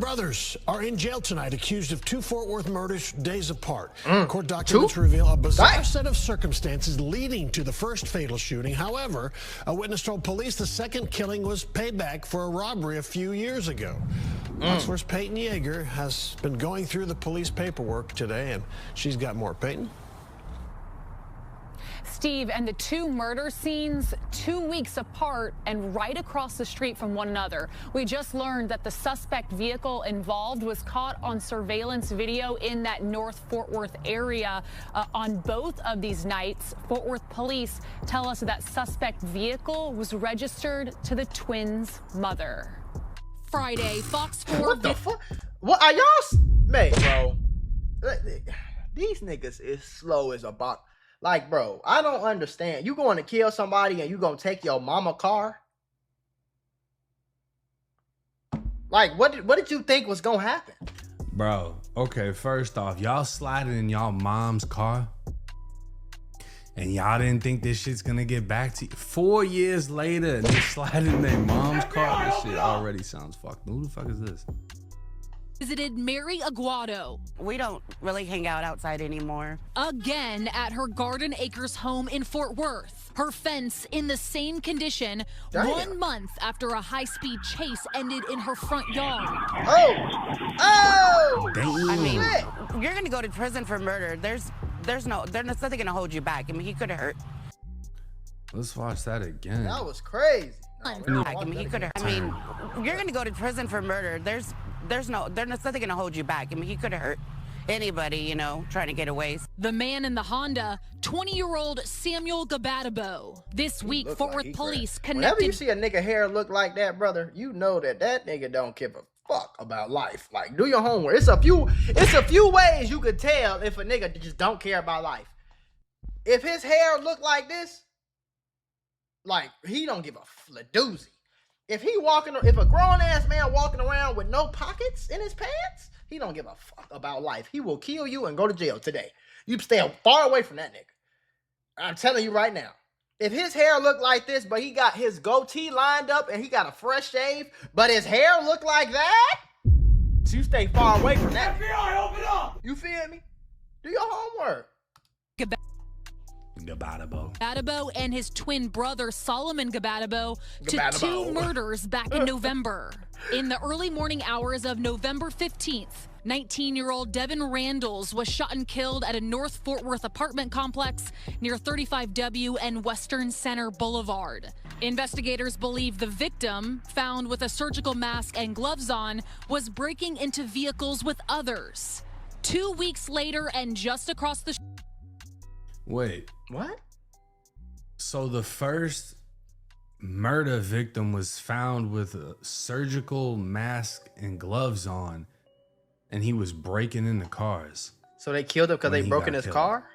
Brothers are in jail tonight, accused of two Fort Worth murders days apart. Court documents reveal a bizarre set of circumstances leading to the first fatal shooting. However, a witness told police the second killing was payback for a robbery a few years ago. Fox 4's Peyton Yeager has been going through the police paperwork today, and she's got more. Peyton? Steve, and the two murder scenes 2 weeks apart and right across the street from one another. We just learned that the suspect vehicle involved was caught on surveillance video in that North Fort Worth area on both of these nights. Fort Worth police tell us that suspect vehicle was registered to the twins' mother. Friday, Fox 4. What the fuck? What are y'all? Man, bro. These niggas is slow as a bot. Like, bro, I don't understand. You going to kill somebody and you going to take your mama car? Like, what did you think was going to happen? Bro, okay, first off, y'all sliding in y'all mom's car and y'all didn't think this shit's going to get back to you. 4 years later and they sliding in their mom's car. This shit already sounds fucked. Who the fuck is this? Visited Mary Aguado. We don't really hang out outside anymore. Again at her Garden Acres home in Fort Worth. Her fence in the same condition 1 month after a high-speed chase ended in her front yard. Oh! Damn. I mean, you're gonna go to prison for murder. There's nothing gonna hold you back. I mean, he could have hurt. Let's watch that again. That was crazy. I mean, he could have. I mean, you're gonna go to prison for murder. There's nothing gonna hold you back. I mean, he could have hurt anybody, you know, trying to get away. The man in the Honda, 20-year-old Samuel Gabadabo. This week, Fort Worth police connected. Whenever you see a nigga hair look like that, brother, you know that nigga don't give a fuck about life. Like, do your homework. It's a few ways you could tell if a nigga just don't care about life. If his hair look like this, like, he don't give a fladoozy. If a grown-ass man walking around with no pockets in his pants, he don't give a fuck about life. He will kill you and go to jail today. You stay far away from that nigga. I'm telling you right now. If his hair look like this, but he got his goatee lined up and he got a fresh shave, but his hair look like that, so you stay far away from that. FBI, open up! You feel me? Do your homework. Gabadabo and his twin brother Solomon Gabadabo to two murders back in November. In the early morning hours of November 15th, 19-year-old Devin Randalls was shot and killed at a North Fort Worth apartment complex near 35W and Western Center Boulevard. Investigators believe the victim, found with a surgical mask and gloves on, was breaking into vehicles with others. 2 weeks later and just across the Wait. What? So the first murder victim was found with a surgical mask and gloves on, and he was breaking into cars. So they killed him because they broke in his car?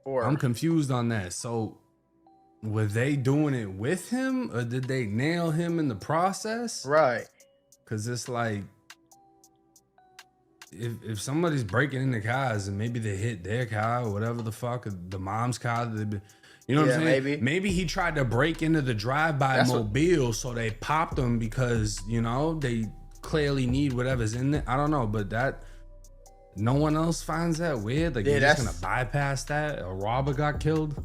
Or I'm confused on that. So were they doing it with him, or did they nail him in the process? Right. Because it's like, if somebody's breaking into cars and maybe they hit their car or whatever the fuck, the mom's car, you know what I'm saying? Maybe he tried to break into the drive-by mobile, so they popped him because, you know, they clearly need whatever's in there. I don't know, but no one else finds that weird. Like, you're just gonna bypass that? A robber got killed?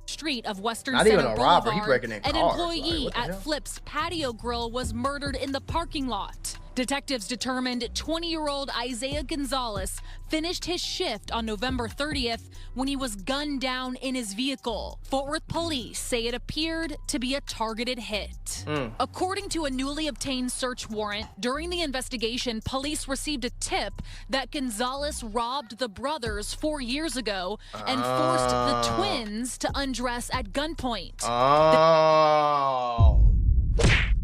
Street of Western Not Center even a Boulevard, robber, he breaking in an cars. employee like, at Flip's Patio Grill was murdered in the parking lot. Detectives determined 20-year-old Isaiah Gonzalez finished his shift on November 30th when he was gunned down in his vehicle. Fort Worth police say it appeared to be a targeted hit. According to a newly obtained search warrant, during the investigation, police received a tip that Gonzalez robbed the brothers 4 years ago and forced the twins to undress at gunpoint.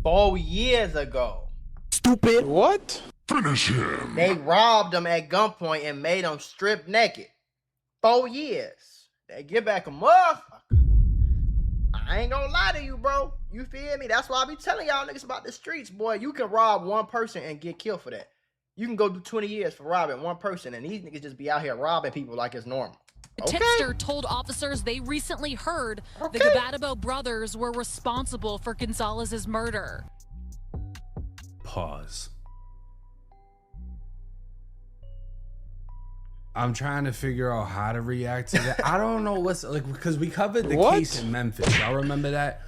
4 years ago. Stupid. What? Finish him. They robbed him at gunpoint and made him strip naked. 4 years. They get back a motherfucker. I ain't gonna lie to you, bro. You feel me? That's why I be telling y'all niggas about the streets, boy. You can rob one person and get killed for that. You can go do 20 years for robbing one person, and these niggas just be out here robbing people like it's normal. Tipster told officers they recently heard the Gabadabo brothers were responsible for Gonzalez's murder. Pause. I'm trying to figure out how to react to that. I don't know what's like, because we covered the case in Memphis. Y'all remember that?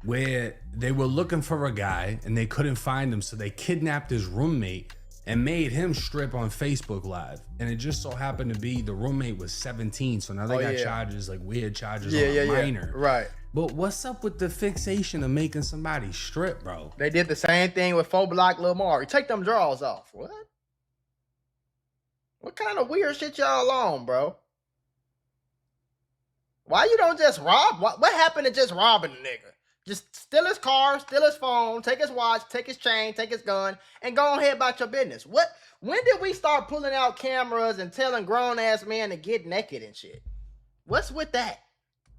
Where they were looking for a guy and they couldn't find him, so they kidnapped his roommate and made him strip on Facebook Live. And it just so happened to be the roommate was 17, so now they got charges, like weird charges on a minor. Right. But what's up with the fixation of making somebody strip, bro? They did the same thing with 4 Block Lil Mari. Take them drawers off. What? What kind of weird shit y'all on, bro? Why you don't just rob? What happened to just robbing a nigga? Just steal his car, steal his phone, take his watch, take his chain, take his gun, and go ahead about your business. When did we start pulling out cameras and telling grown-ass men to get naked and shit? What's with that?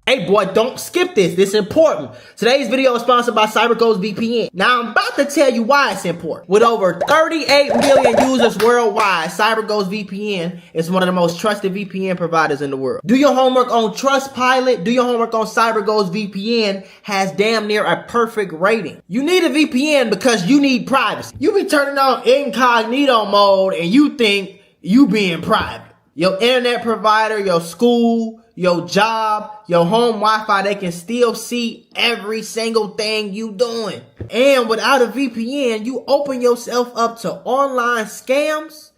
Hey boy, don't skip this. This is important. Today's video is sponsored by CyberGhost VPN. Now I'm about to tell you why it's important. With over 38 million users worldwide, CyberGhost VPN is one of the most trusted VPN providers in the world. Do your homework on Trustpilot. Do your homework on CyberGhost VPN. Has damn near a perfect rating. You need a VPN because you need privacy. You be turning on incognito mode and you think you being private. Your internet provider, your school, your job, your home Wi-Fi, they can still see every single thing you doing. And without a VPN, you open yourself up to online scams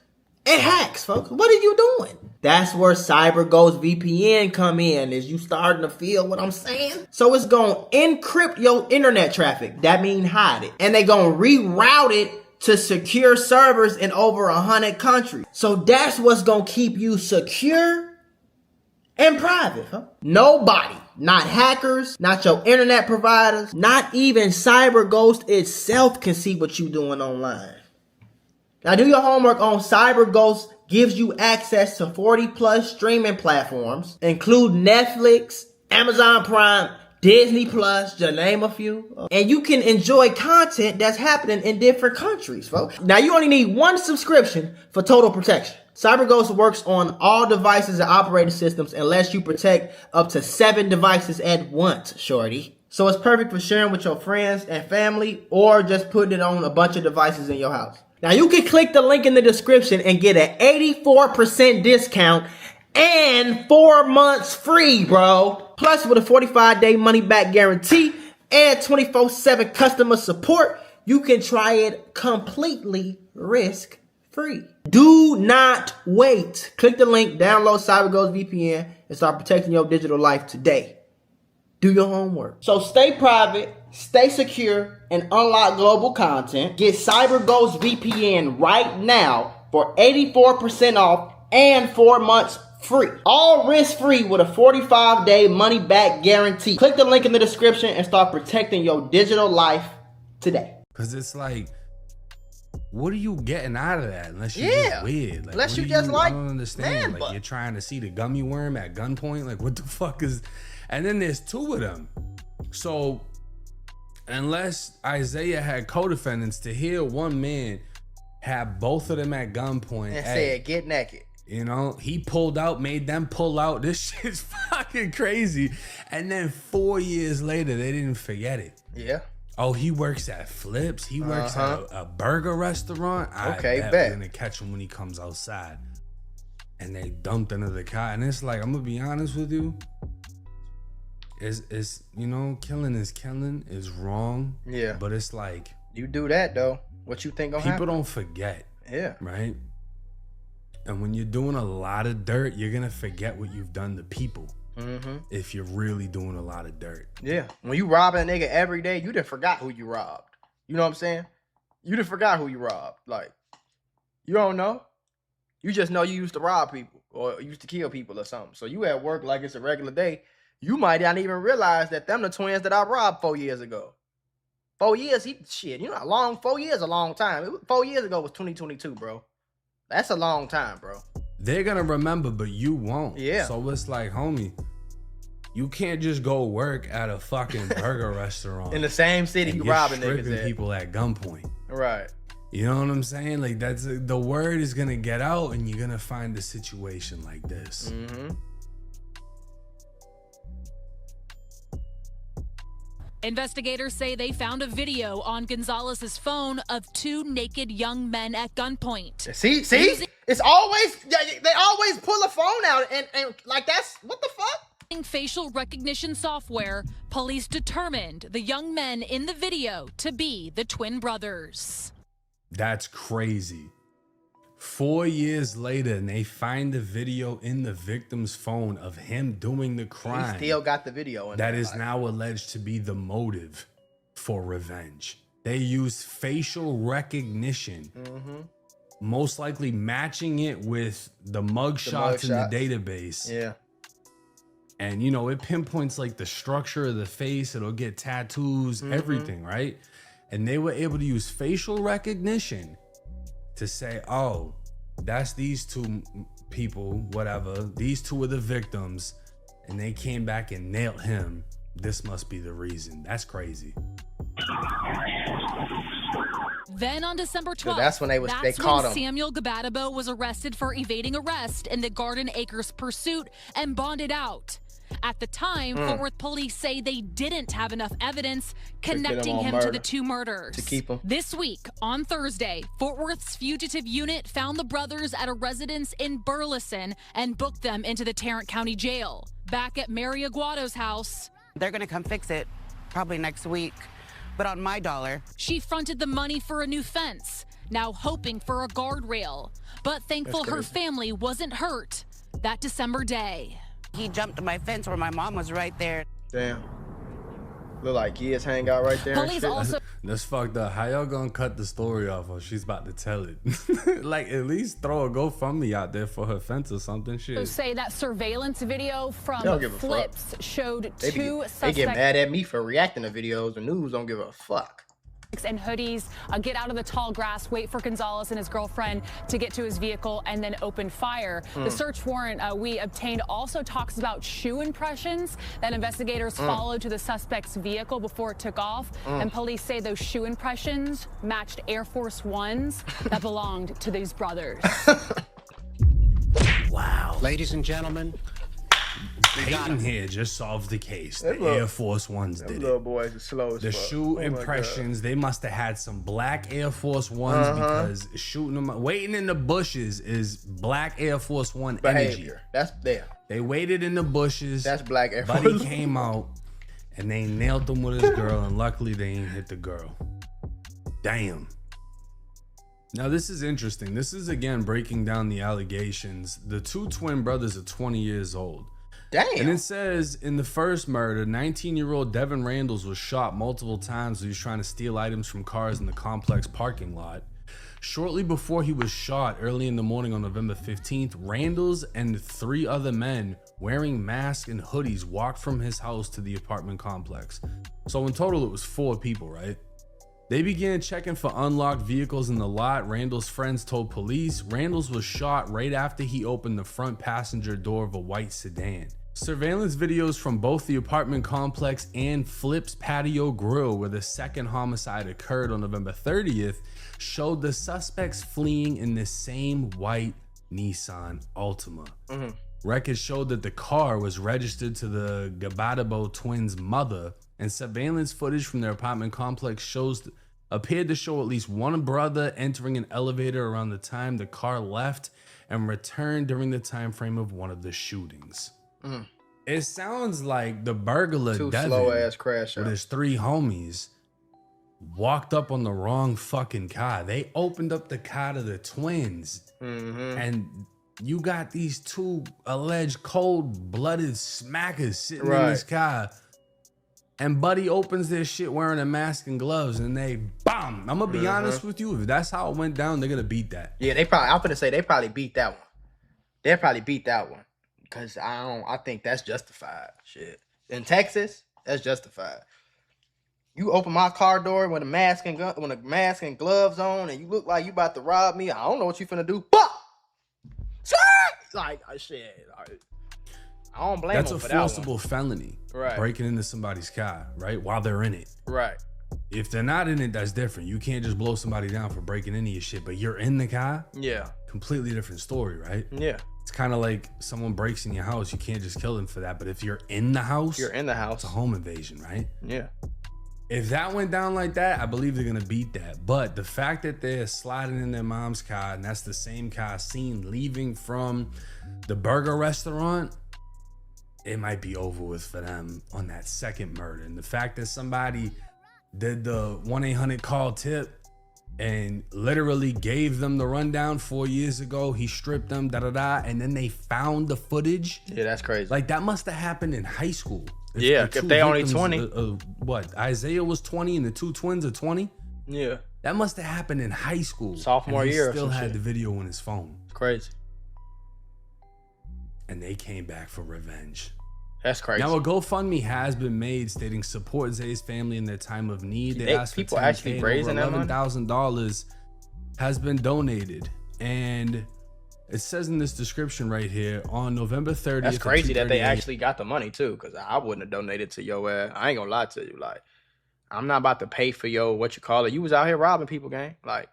and hacks, folks. What are you doing? That's where CyberGhost VPN come in. Is you starting to feel what I'm saying? So it's gonna encrypt your internet traffic. That means hide it. And they gonna reroute it to secure servers in over 100 countries. So that's what's gonna keep you secure and private, huh? Nobody, not hackers, not your internet providers, not even CyberGhost itself can see what you doing online. Now do your homework on CyberGhost. Gives you access to 40 plus streaming platforms, include Netflix, Amazon Prime, Disney Plus, to name a few. And you can enjoy content that's happening in different countries, folks. Now you only need one subscription for total protection. CyberGhost works on all devices and operating systems and lets you protect up to 7 devices at once, shorty. So it's perfect for sharing with your friends and family or just putting it on a bunch of devices in your house. Now you can click the link in the description and get an 84% discount and 4 months free, bro. Plus with a 45-day money-back guarantee and 24/7 customer support, you can try it completely risk-free. Do not wait. Click the link, download CyberGhost VPN, and start protecting your digital life today. Do your homework. So stay private, stay secure, and unlock global content. Get CyberGhost VPN right now for 84% off and 4 months free. All risk-free with a 45-day money-back guarantee. Click the link in the description and start protecting your digital life today. Because it's like, what are you getting out of that? Unless you're just weird. Like, unless you just like, I don't understand. Like, you're trying to see the gummy worm at gunpoint. Like, what the fuck is... And then there's 2 of them. So, unless Isaiah had co-defendants, to hear one man have both of them at gunpoint and said, get naked. You know, he pulled out, made them pull out. This shit's fucking crazy. And then 4 years later, they didn't forget it. Yeah. Oh, he works at Flips. He works at a burger restaurant. Okay, I bet we're gonna catch him when he comes outside. And they dumped into the car. And it's like, I'm gonna be honest with you. It's you know, killing is wrong. Yeah. But it's like, you do that though, what you think gonna happen? People don't forget. Yeah. Right? And when you're doing a lot of dirt, you're gonna forget what you've done to people. If you're really doing a lot of dirt. Yeah. When you robbing a nigga every day, you done forgot who you robbed. You know what I'm saying? You done forgot who you robbed. Like, you don't know. You just know you used to rob people or used to kill people or something. So you at work like it's a regular day. You might not even realize that them the twins that I robbed 4 years ago. 4 years, shit, you know how long? 4 years a long time. 4 years ago was 2022, bro. That's a long time, bro. They're gonna remember, but you won't. Yeah. So it's like, homie, you can't just go work at a fucking burger restaurant in the same city you robbing niggas stripping people at gunpoint. Right. You know what I'm saying? Like, that's the word is gonna get out, and you're gonna find a situation like this. Investigators say they found a video on Gonzalez's phone of 2 naked young men at gunpoint. See? It's always, they always pull a phone out and like that's, what the fuck? Using facial recognition software, police determined the young men in the video to be the twin brothers. That's crazy. 4 years later, and they find the video in the victim's phone of him doing the crime. He still got the video in that is now alleged to be the motive for revenge. They use facial recognition, most likely matching it with the mugshots in the database. Yeah. And, you know, it pinpoints like the structure of the face. It'll get tattoos, everything, right? And they were able to use facial recognition to say, oh, that's these 2 people, whatever. These 2 are the victims. And they came back and nailed him. This must be the reason. That's crazy. Then on December 12th, so that's when they caught him. Samuel Gabadabo was arrested for evading arrest in the Garden Acres pursuit and bonded out. At the time, Fort Worth police say they didn't have enough evidence connecting him to the 2 murders. To keep him. This week, on Thursday, Fort Worth's fugitive unit found the brothers at a residence in Burleson and booked them into the Tarrant County Jail. Back at Mary Aguado's house, they're gonna come fix it probably next week, but on my dollar. She fronted the money for a new fence, now hoping for a guardrail, but thankful her family wasn't hurt that December day. He jumped my fence where my mom was right there. Damn. Look like kids hang out right there. Police also. That's fucked up. How y'all gonna cut the story off or she's about to tell it? Like, at least throw a GoFundMe out there for her fence or something. Shit. Say that surveillance video from Flips showed 2 suspects. They get mad at me for reacting to videos. The news don't give a fuck. And hoodies, get out of the tall grass, wait for Gonzalez and his girlfriend to get to his vehicle, and then open fire. The search warrant we obtained also talks about shoe impressions that investigators followed to the suspect's vehicle before it took off. And police say those shoe impressions matched Air Force Ones that belonged to these brothers. Wow. Ladies and gentlemen, Peyton here just solved the case. The Air Force Ones did little it. boys are slow as the fuck. shoe impressions, they must have had some black Air Force Ones because shooting them, waiting in the bushes is black Air Force One energy. That's there. They waited in the bushes. That's black Air Force. Buddy came out and they nailed him with his girl, and luckily they ain't hit the girl. Damn. Now this is interesting. This is again breaking down the allegations. The 2 twin brothers are 20 years old. Damn. And it says in the first murder, 19-year-old Devin Randles was shot multiple times when he was trying to steal items from cars in the complex parking lot. Shortly before he was shot, early in the morning on November 15th, Randles and 3 other men wearing masks and hoodies walked from his house to the apartment complex. So in total, it was 4 people, right? They began checking for unlocked vehicles in the lot. Randall's friends told police Randles was shot right after he opened the front passenger door of a white sedan. Surveillance videos from both the apartment complex and Flip's Patio Grill, where the second homicide occurred on November 30th, showed the suspects fleeing in the same white Nissan Altima. Records showed that the car was registered to the Gabadabo twins' mother, and surveillance footage from their apartment complex appeared to show at least one brother entering an elevator around the time the car left and returned during the time frame of one of the shootings. It sounds like the burglar Devin, slow ass crash with his 3 homies, walked up on the wrong fucking car. They opened up the car to the twins, and you got these 2 alleged cold-blooded smackers sitting in this car. And Buddy opens their shit wearing a mask and gloves, and they bomb. I'm gonna be honest with you. If that's how it went down, they're gonna beat that. Yeah, I'm gonna say they probably beat that one. They'll probably beat that one. Cause I think that's justified. Shit. In Texas, that's justified. You open my car door with a mask and gloves on, and you look like you about to rob me. I don't know what you finna do. But like shit. I don't blame That's them a for that one. forcible felony. Right. Breaking into somebody's car, right? While they're in it. Right. If they're not in it, that's different. You can't just blow somebody down for breaking into your shit, but you're in the car. Yeah. Completely different story, right? Yeah. It's kind of like someone breaks in your house. You can't just kill them for that. But if you're in the house, You're in the house. it's a home invasion, right? Yeah. If that went down like that, I believe they're gonna beat that. But the fact that they're sliding in their mom's car, and that's the same car seen leaving from the burger restaurant, it might be over with for them on that second murder. And the fact that somebody did the 1-800 call tip and literally gave them the rundown 4 years ago, he stripped them, and then they found the footage. Yeah, that's crazy. Like, that must have happened in high school. If they only 20. What? Isaiah was 20 and the two twins are 20? Yeah. That must have happened in high school. Sophomore and he year. Still had the video on his phone. It's crazy. And they came back for revenge. That's crazy. Now a GoFundMe has been made stating support Zay's family in their time of need. They asked people for actually raising that money. $11,000 has been donated, and it says in this description right here on November 30th. That's crazy that they actually got the money too, because I wouldn't have donated to your ass. I ain't gonna lie to you. Like, I'm not about to pay for your You was out here robbing people, gang. Like,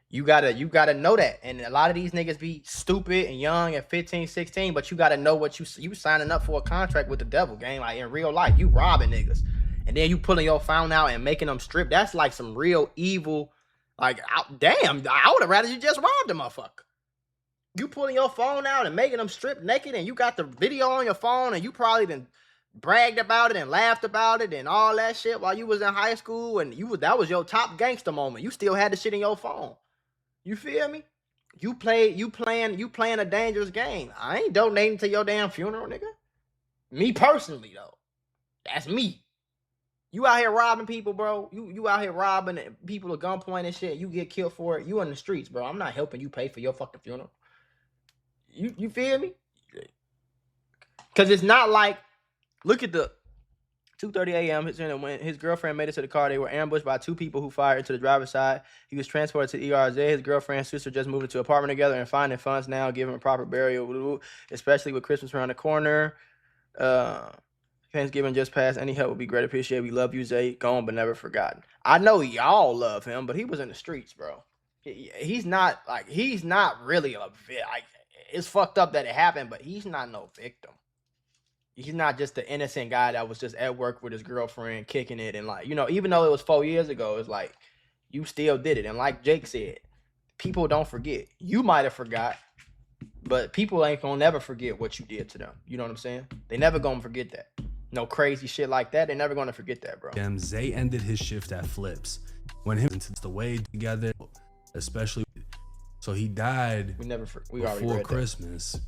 you gotta know that. And a lot of these niggas be stupid and young at 15, 16, but you gotta know what you signing up for a contract with the devil, gang. Like, in real life, you robbing niggas, and then you pulling your phone out and making them strip. That's like some real evil. Like, damn, I would have rather you just robbed the motherfucker. You pulling your phone out and making them strip naked, and you got the video on your phone, and you probably been bragged about it and laughed about it and all that shit while you was in high school, and that was your top gangster moment. You still had the shit in your phone. You feel me? You playing a dangerous game. I ain't donating to your damn funeral, nigga. Me personally, though. That's me. You out here robbing people, bro. You out here robbing people at gunpoint and shit. You get killed for it. You in the streets, bro. I'm not helping you pay for your fucking funeral. You feel me? Because it's not like, look at the 2:30 a.m. When his girlfriend made it to the car, they were ambushed by two people who fired into the driver's side. He was transported to the ER. His girlfriend and sister just moved into an apartment together and finding funds now, giving him a proper burial, especially with Christmas around the corner. Thanksgiving just passed. Any help would be great appreciated. We love you, Zay. Gone but never forgotten. I know y'all love him, but he was in the streets, bro. He's not really a it's fucked up that it happened, but he's not no victim. He's not just the innocent guy that was just at work with his girlfriend kicking it, and like, even though it was 4 years ago, it's like you still did it. And like Jake said, people don't forget. You might have forgot, but people ain't gonna never forget what you did to them. You know what I'm saying? They never gonna forget that. No crazy shit like that. They're never gonna forget that, bro. Zay ended his shift at Flips when him and the way together, especially. So he died before Christmas.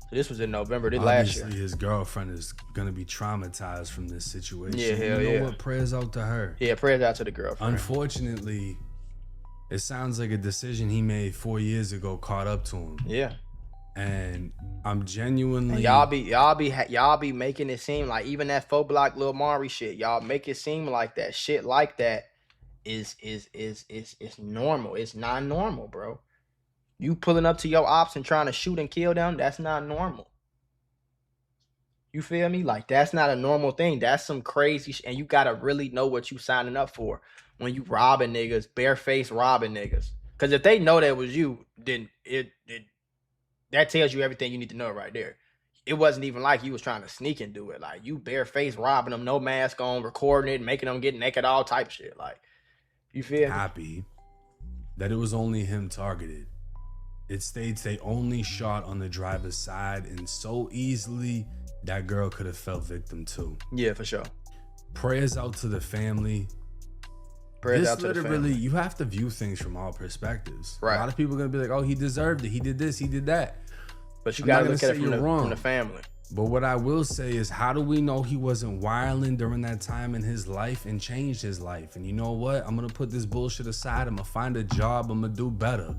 So this was in November. Last year. His girlfriend is gonna be traumatized from this situation. Yeah, hell yeah. You know what? Prayers out to her. Yeah, prayers out to the girlfriend. Unfortunately, it sounds like a decision he made 4 years ago caught up to him. Yeah. And I'm genuinely. And y'all be making it seem like even that 4 block Lil Mari shit. Y'all make it seem like that shit like that is normal. It's not normal, bro. You pulling up to your ops and trying to shoot and kill them, that's not normal. You feel me? Like, that's not a normal thing. That's some crazy shit. And you gotta really know what you signing up for when you robbing niggas, barefaced robbing niggas. Because if they know that was you, then that tells you everything you need to know right there. It wasn't even like you was trying to sneak and do it. Like, you barefaced robbing them, no mask on, recording it, making them get naked, all type shit. Like, you feel happy that it was only him targeted. It states they only shot on the driver's side, and so easily that girl could have fell victim too. Yeah, for sure. Prayers out to the family. Prayers out to the family. You have to view things from all perspectives. Right. A lot of people are gonna be like, "Oh, he deserved it. He did this. He did that." But you gotta look at it from the family. But what I will say is, how do we know he wasn't wilding during that time in his life and changed his life? And you know what? I'm gonna put this bullshit aside. I'm gonna find a job. I'm gonna do better.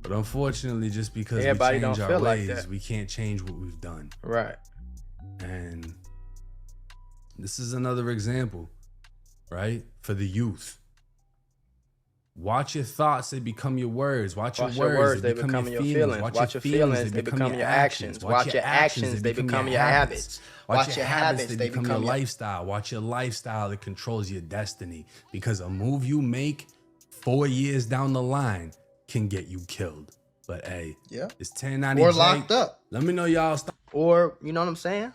But unfortunately, just because everybody we change don't our feel ways, like that. we can't change what we've done. Right. And this is another example, right? For the youth. Watch your thoughts, they become your words. Watch your words, they become your feelings. Watch your feelings, they become your actions. Watch your actions, they become your habits. Watch your habits, they become your lifestyle. Watch your lifestyle, that controls your destiny. Because a move you make 4 years down the line can get you killed. But hey, yeah, it's 1090 or locked up. Let me know y'all. Or, you know what I'm saying?